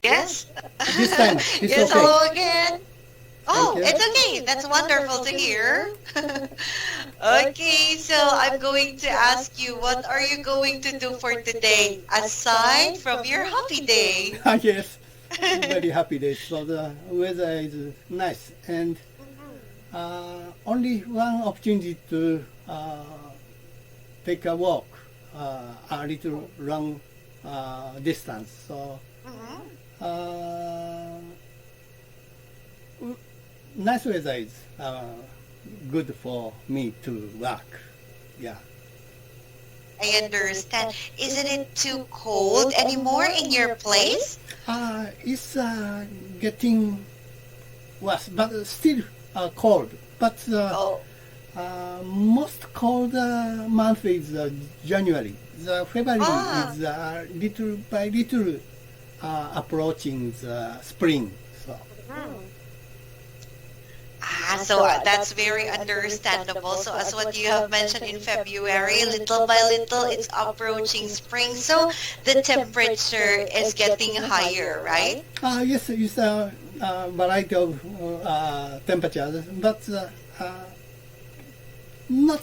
Yes. This time it's Yes, okay. hello again. Oh, Thank you. it's okay. That's wonderful to hear. Okay, so I'm going to ask you, what are you going to do for today, aside from your happy day? Yes, very happy day. So the weather is nice, and only one opportunity to take a walk, a little long distance. So nice weather is good for me to work. Yeah. I understand. Isn't it too cold anymore in your place? It's getting worse, but still cold. But Oh, most cold month is January. The February ah, is little by little approaching the spring. So so that's very understandable. So as what you have mentioned in February, little by little, it's approaching spring. So the temperature is getting higher, right? yes, it's a variety of temperatures, but not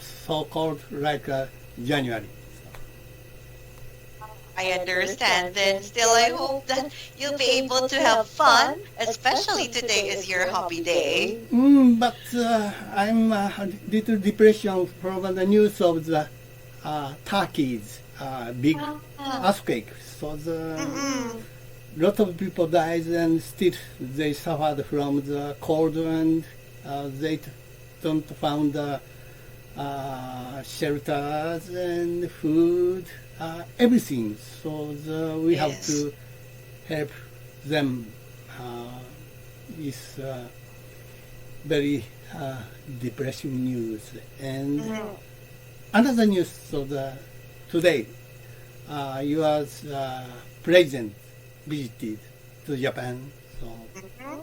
so cold like January. I understand. Then still, I hope that you'll be able to have fun, especially today is your hobby day. But I'm a little depression from the news of the Turkey's big earthquake. So Mm-mm. lot of people died, and still they suffered from the cold, and they don't found shelters and food, everything. So we have Yes. to help them. It's very depressing news. And Mhm. another news. So today, your president visited to Japan. So Mhm.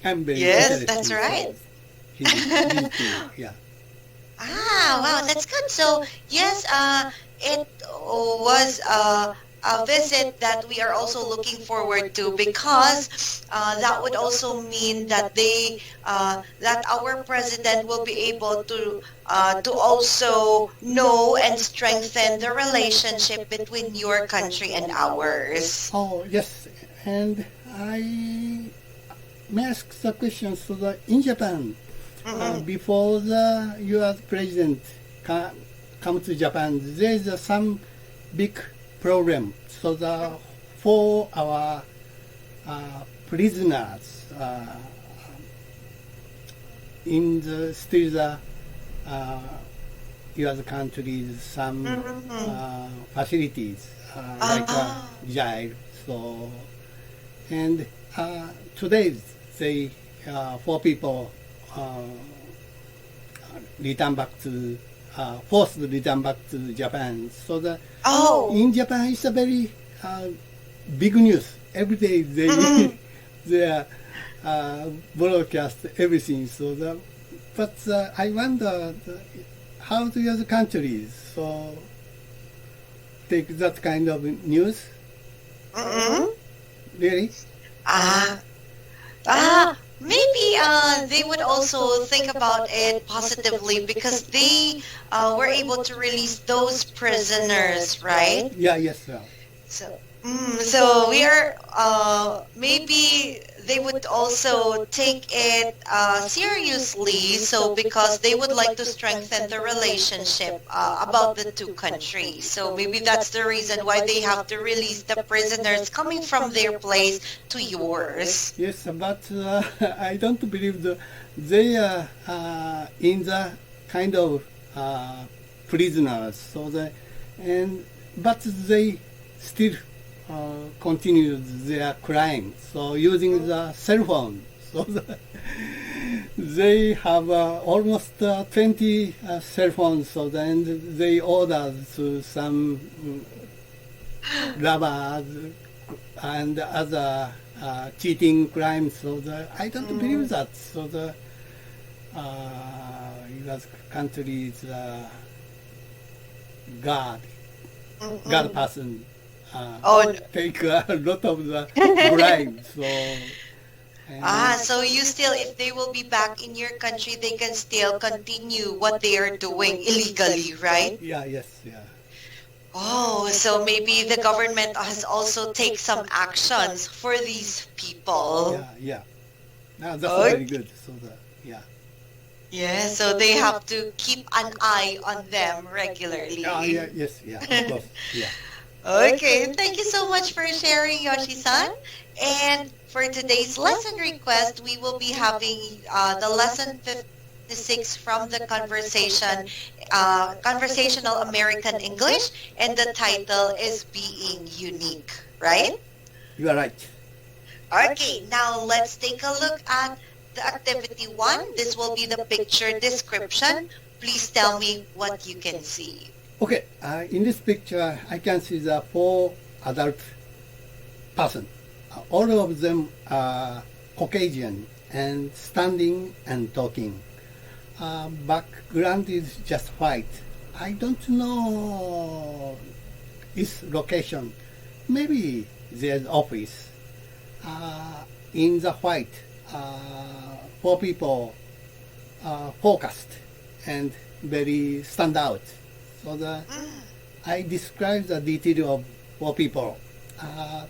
I'm very Yes, interested. that's right. He visited, yeah. Wow, that's good. So, yes, it was a visit that we are also looking forward to because that would also mean that that our president will be able to also know and strengthen the relationship between your country and ours. Oh, yes. And I may ask the question. So in Japan, Mhm. before the U.S. president come to Japan, there is some big problem. So for our prisoners in the still the U.S. countries, some Mhm. facilities like Ah, jail. So and today they four people return back to forced to return back to Japan. So oh. in Japan it's a very big news. Every day they Mhm. they broadcast everything. So but I wonder how the other countries so take that kind of news. Mhm. Really? Ah. Maybe they would also think about it positively because they were able to release those prisoners, right? Yeah. Yes. Sir. So we are maybe they would also take it seriously. So because they would like to strengthen the relationship about the two countries. So maybe that's the reason why they have to release the prisoners coming from their place to yours. Yes, but I don't believe they are in the kind of prisoners. So but they still continue their crime. So using the cell phone. So they have almost 20 cell phones. So then they order to some robbers and other cheating crimes. So I don't believe that. So U.S. country's guard Mm-mm. person take a lot of the bribe. So you still, if they will be back in your country, they can still continue what they are doing illegally, right? Yeah. Oh, so maybe the government has also take some actions for these people. Yeah. Now that's very good. So they have to keep an eye on them regularly. Yes, of course, yeah. Okay, thank you so much for sharing, Yoshi-san. And for today's lesson request, we will be having the lesson 56 from the Conversational American English, and the title is Being Unique, right? You are right. Okay, now let's take a look at the activity 1. This will be the picture description. Please tell me what you can see. Okay, in this picture, I can see the 4 adult person. All of them are Caucasian and standing and talking. Background is just white. I don't know its location. Maybe there's office. In the white, 4 people focused and very stand out. So I describe the detail of 4 people.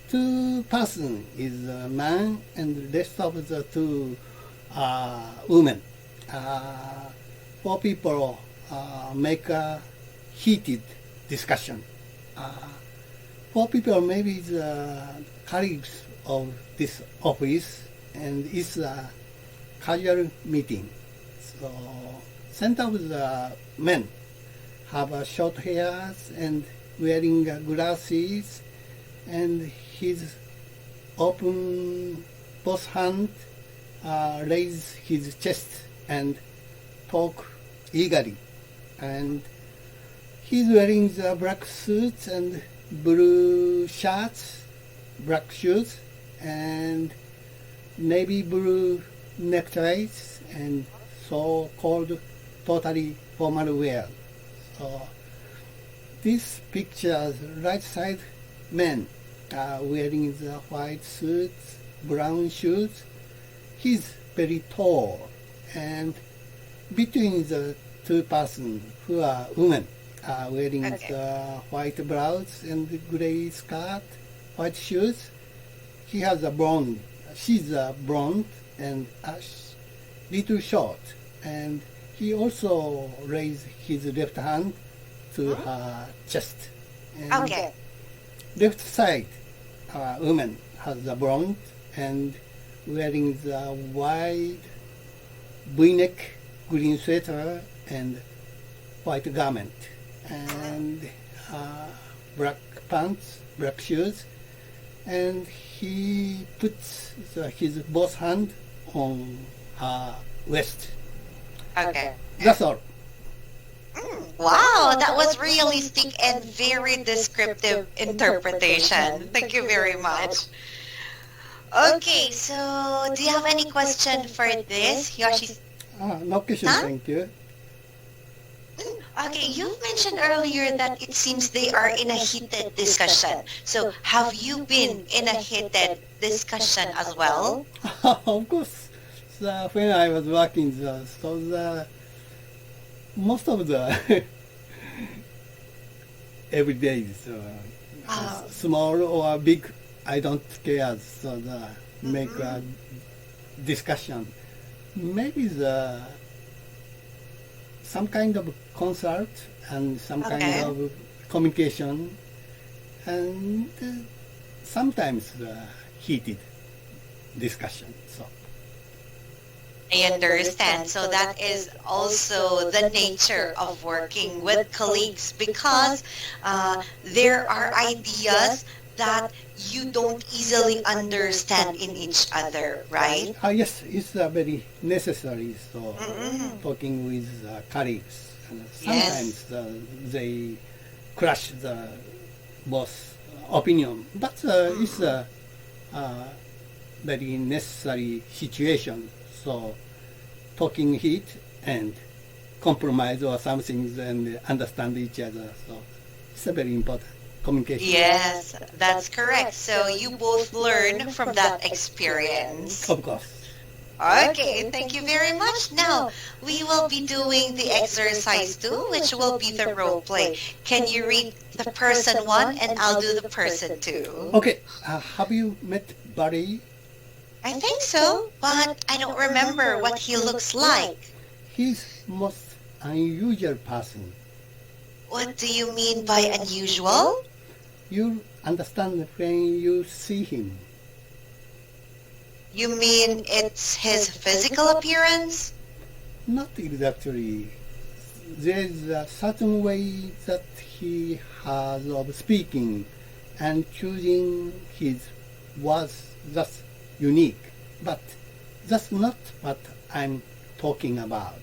2 person is a man, and the rest of the 2 women. 4 people make a heated discussion. 4 people maybe the colleagues of this office, and it's a casual meeting. So center of the men have short hairs and wearing glasses, and his open both hand raise his chest and talk eagerly. And he's wearing the black suit and blue shirts, black shoes, and navy blue neckties, and so-called totally formal wear. So this picture, right side men are wearing the white suits, brown shoes. He's very tall, and between the 2 persons who are women are wearing the white blouse and gray skirt, white shoes. He has a blonde. She's a blonde and little short, and he also raised his left hand to her chest. And left side woman has a blonde and wearing the wide V-neck green sweater and white garment, and black pants, black shoes, and he puts his both hand on her waist. Okay. That's all. Wow, that was realistic and very descriptive interpretation. Thank you very much. Okay, so do you have any question for this, Yoshi? No question, thank you. Okay, you mentioned earlier that it seems they are in a heated discussion. So have you been in a heated discussion as well? Of course. When I was working, most of the every day, small or big, I don't care. So make a discussion. Maybe some kind of concert and some kind of communication, and sometimes heated discussion. So I understand. So that is also the nature of working with colleagues, because there are ideas that you don't easily understand in each other, right? Yes, it's very necessary. So talking with colleagues, and sometimes they clash the both opinion, but it's a very necessary situation. So talking heat and compromise or something and understand each other. So it's very important. communication. Yes, that's correct. So you both learn from that experience. Of course. Okay, thank you very much. Now, we will be doing the exercise 2, which will be the role play. Can you read the person 1 and I'll do the person 2? Okay, have you met Barry? I think so, but I don't remember what he looks like. He's most unusual person. What do you mean by unusual? You'll understand when you see him. You mean it's his physical appearance? Not exactly. There's a certain way that he has of speaking and choosing his words that's unique. But that's not what I'm talking about.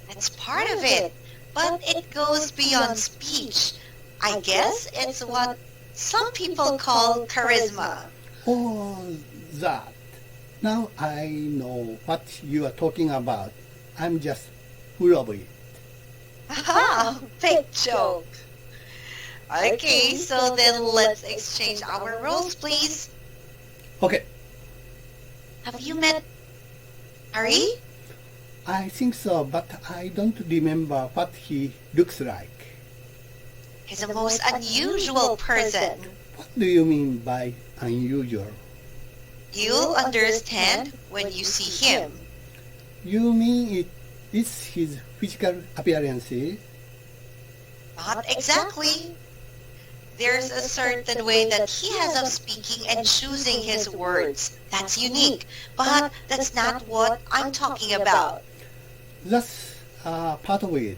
That's part of it, but it goes beyond speech. I guess it's what some people call charisma. Oh, that. Now I know what you are talking about. I'm just full of it. Aha, big joke. Okay, so then let's exchange our roles, please. Okay, Have you met Ari? I think so, but I don't remember what he looks like. He's the most unusual person. What do you mean by unusual? You'll understand when you see him. You mean it's his physical appearance? Not exactly. There's a certain way that he has of speaking and choosing his words. That's unique, but that's not what I'm talking about. That's part of it,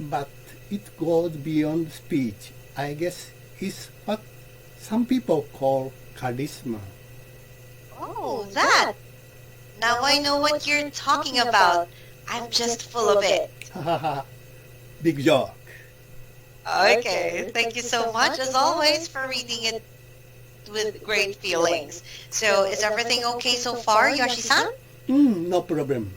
but it goes beyond speech. I guess it's what some people call charisma. Oh, that. Now I know what you're talking about. I'm just full of it. Big joke. Okay, thank you so much, as always, for reading it with great feelings. So, is everything okay so far, Yoshi-san? No problem.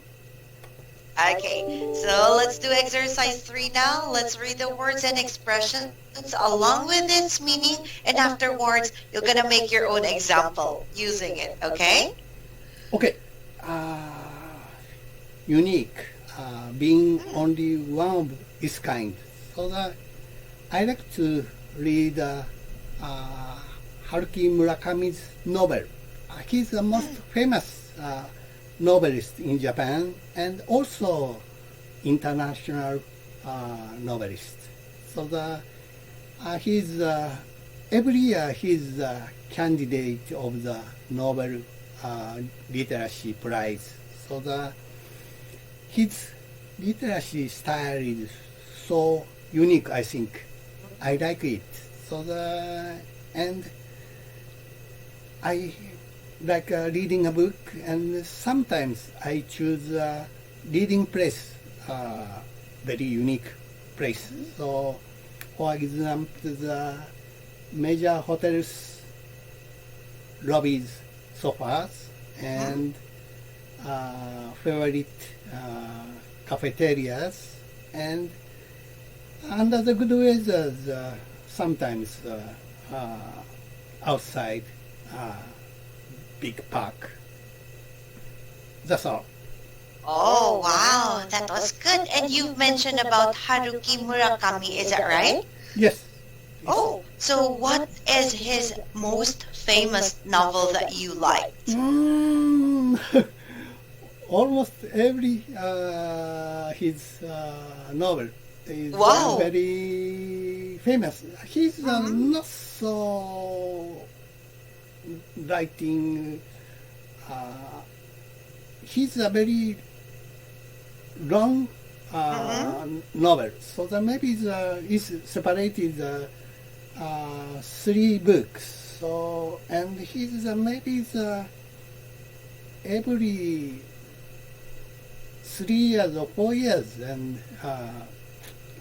Okay, so let's do exercise 3 now. Let's read the words and expressions along with its meaning, and afterwards, you're gonna make your own example using it, okay? Okay. Unique. Being only one of its kind. So that I like to read Haruki Murakami's novel. He's the most famous novelist in Japan and also international novelist. So he's every year he's the candidate of the Nobel Literacy Prize. So his literacy style is so unique, I think. I like it. So and I like reading a book, and sometimes I choose a reading place, very unique place. So, for example, the major hotels, lobbies, sofas, and favorite cafeterias, and under the good weather, sometimes outside big park. That's all. Oh, wow, that was good. And you mentioned about Haruki Murakami, is that right? Yes. Oh, so what is his most famous novel that you liked? Almost every his novel is Wow. very famous. He's not so writing. He's a very long novel, so that maybe it's separated 3 books. So and he's maybe every 3 years or 4 years and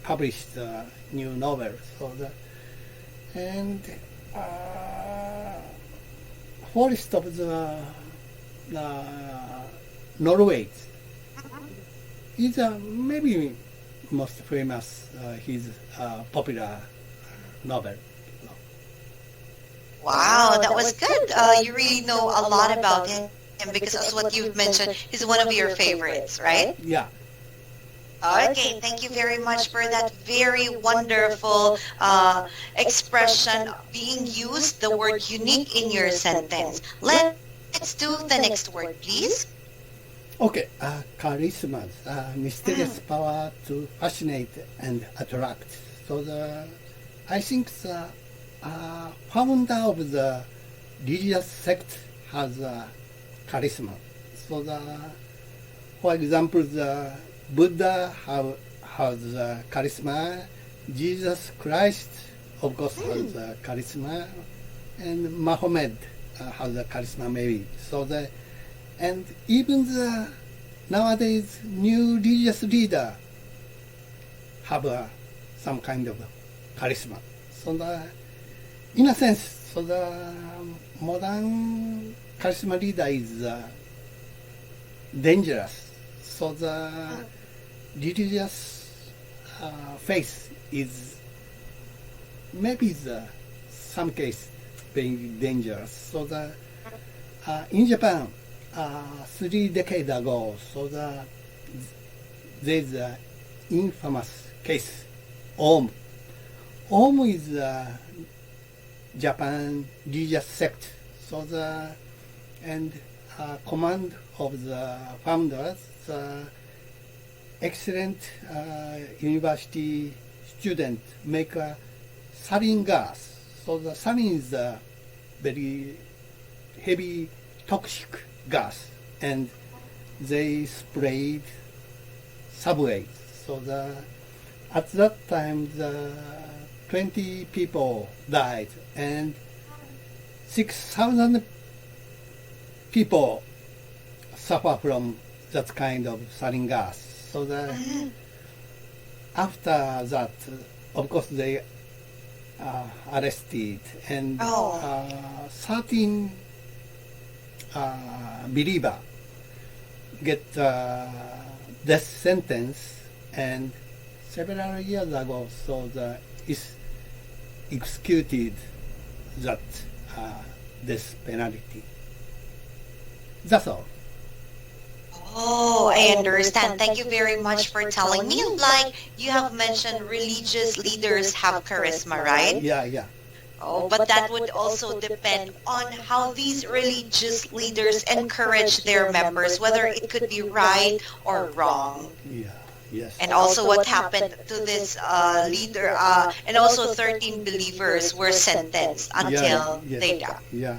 published a new novel. So and Forest of the Norway is maybe most famous his popular novel. Wow, that was good. You really know a lot about him because as what you've mentioned, he's one of your favorites, right? Yeah. Okay, thank you very much for that very wonderful expression being used, the word unique in your sentence. Let's do the next word, please. Okay. Charisma, mysterious power to fascinate and attract. So I think the founder of the religious sect has charisma. So for example, the Buddha has charisma. Jesus Christ, of course, has charisma, and Muhammad has charisma maybe. So and even the nowadays new religious leader have some kind of charisma. So in a sense, so the modern charisma leader is dangerous. So the religious faith is maybe some case being dangerous. So in Japan, 3 decades ago, so there's an infamous case, Om. Om is a Japan religious sect. So and command of the founders, excellent university student make a sarin gas. So the sarin is a very heavy toxic gas, and they sprayed subways. So at that time the 20 people died and 6,000 people suffer from that kind of sarin gas. So after that, of course, they arrested and 13 believer get death sentence, and several years ago, so is executed that death penalty. That's all. Oh, I understand. Thank you very much for telling me. Like you have mentioned, religious leaders have charisma, right? Yeah. Oh, but that would also depend on how these religious leaders encourage their members, whether it could be right or wrong. Yeah. Yes. And also what happened to this leader, and also 13 believers were sentenced until they died. Yeah.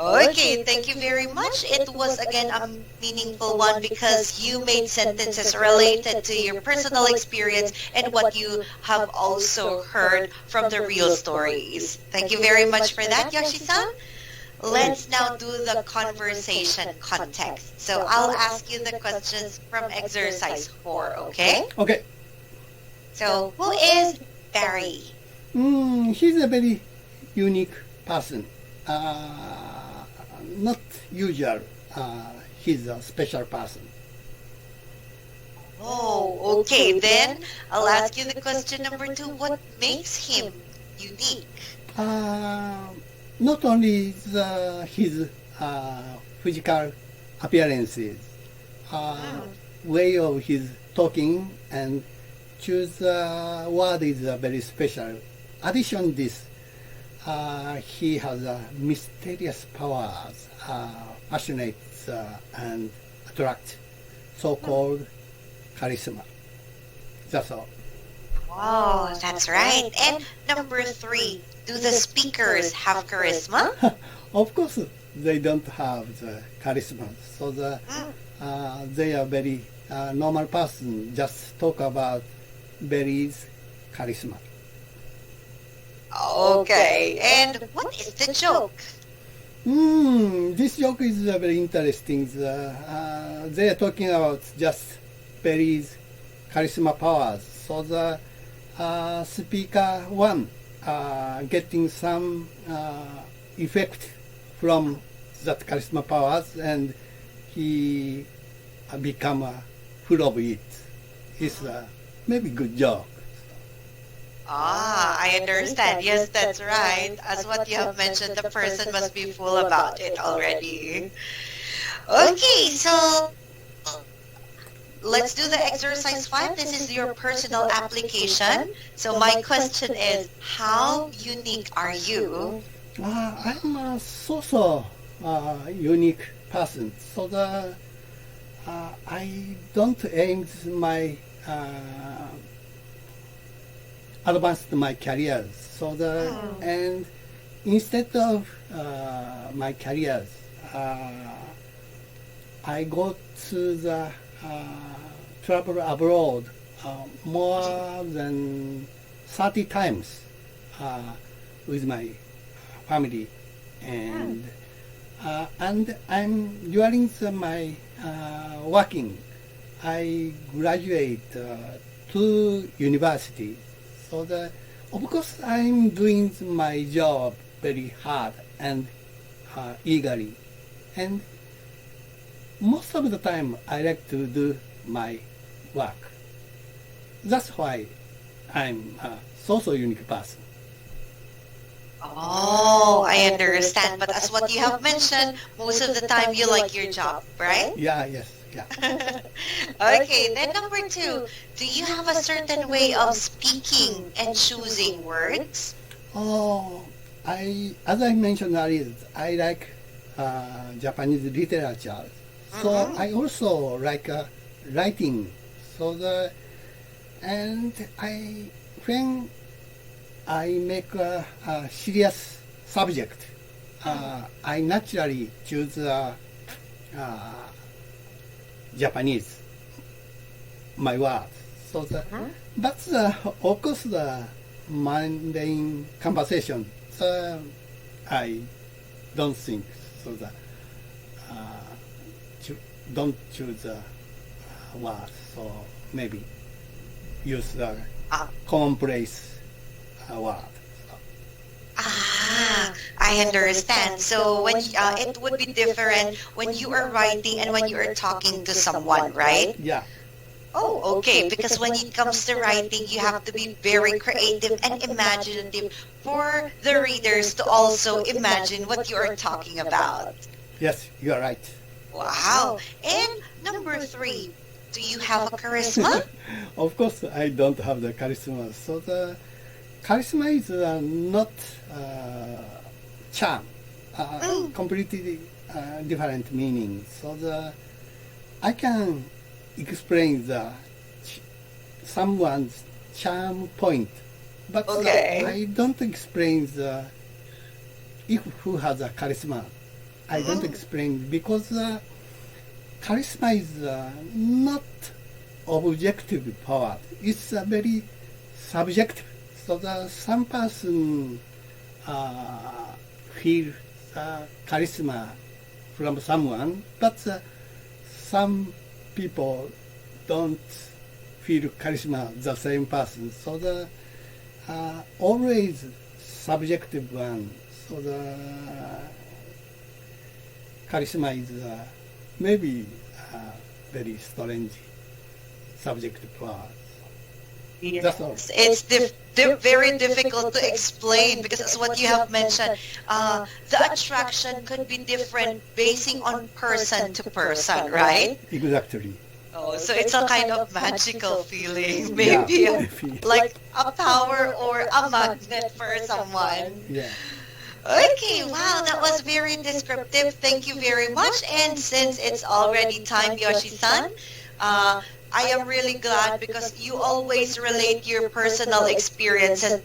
Okay, thank you very much. It was again a meaningful one because you made sentences related to your personal experience and what you have also heard from the real stories. Thank you very much for that, Yoshi-san. Let's now do the conversation context. So I'll ask you the questions from exercise 4, okay? Okay. So who is Barry? He's a very unique person. Not usual. He's a special person. Oh, okay. Then I'll ask you the question number 2. What makes him unique? Not only his physical appearances, way of his talking and choose word is very special. Addition this, he has mysterious powers, fascinates and attract, so-called charisma. That's all. Oh, that's right. And number 3, do the speakers have charisma? Of course, they don't have the charisma. So they are very normal person. Just talk about Barry's charisma. Okay. And what is the joke? This joke is very interesting. They are talking about just Barry's charisma powers. So the speaker 1 getting some effect from that charisma powers, and he become full of it. It's maybe good joke. I understand. Yes, that's right. As what you have mentioned, the person must be full about it already. Okay, so let's do the exercise 5. This is your personal application. So my question is, how unique are you? I'm a so unique person. So I don't aim my advance my careers. So and instead of my careers, I go to the travel abroad more than 30 times with my family, and I'm during my working. I graduate to university, so of course I'm doing my job very hard and eagerly, and most of the time I like to do my work. That's why I'm a so unique person. Oh, I understand. But as what you have mentioned, most of the time you like your job, right? Yeah, yes, yeah. Okay, then number 2, do you have a certain way of speaking and choosing words? Oh, as I mentioned earlier, I like Japanese literature. So I also like writing. So when I make a serious subject, I naturally choose Japanese, my words. So but of course the mundane conversation, I don't think so. Don't choose a word, so maybe use the commonplace word. I understand. So when it would be different when you are writing and when you are talking to someone, right? Yeah. Oh, okay. Because when it comes to writing, you have to be very creative and imaginative for the readers to also imagine what you are talking about. Yes, you are right. Wow. And number 3, do you have a charisma? Of course, I don't have the charisma. So the charisma is not charm. Completely different meaning. So I can explain someone's charm point, but I don't explain who has a charisma. I don't explain because charisma is not objective power. It's a very subjective. So some person feel charisma from someone, but some people don't feel charisma the same person. So always subjective one. So charisma is maybe very strange subject to us. Yes. That's all. It's very difficult to explain because as what you have mentioned, the attraction could be different basing on person to person, right? Exactly. Oh, so it's a kind of magical feeling, maybe Yeah. like a power or a magnet for someone. Yeah. Okay, wow, that was very descriptive. Thank you very much. And since it's already time, Yoshi-san, I am really glad because you always relate your personal experiences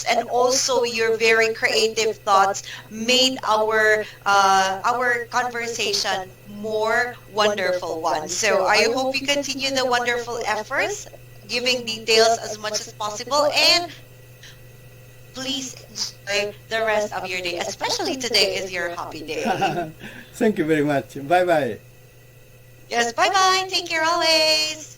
and also your very creative thoughts made our conversation more wonderful one. So I hope you continue the wonderful efforts, giving details as much as possible, and please enjoy the rest of your day, especially today is your happy day. Thank you very much. Bye bye. Yes, bye-bye. Take care always.